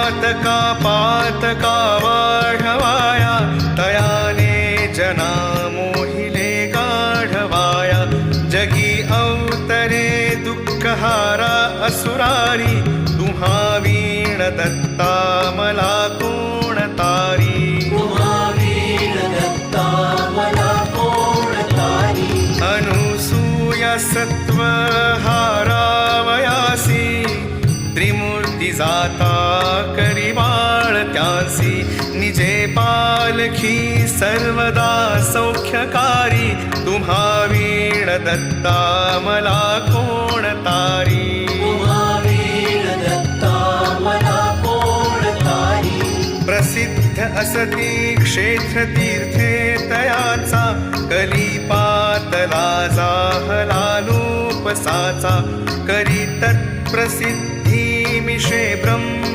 पातका वाढवाया तयाने जना मोहिले गाढवाया जगी अवतरे दुःखहारा असुरारी तुम्हा वीण दत्ता मला कोण तारी अनुसूया सत्व हारावयासी त्रिमूर्ती जाता करी बाळ त्यासी निजे पालखी सर्वदा सौख्यकारी तुम्हा वीण दत्ता मला कोण तारी प्रसिद्ध असती क्षेत्र तीर्थे तयाचा कलिपातला जाहला लोपसाचा करी तत्प्रसिद्धी मिशे ब्रह्म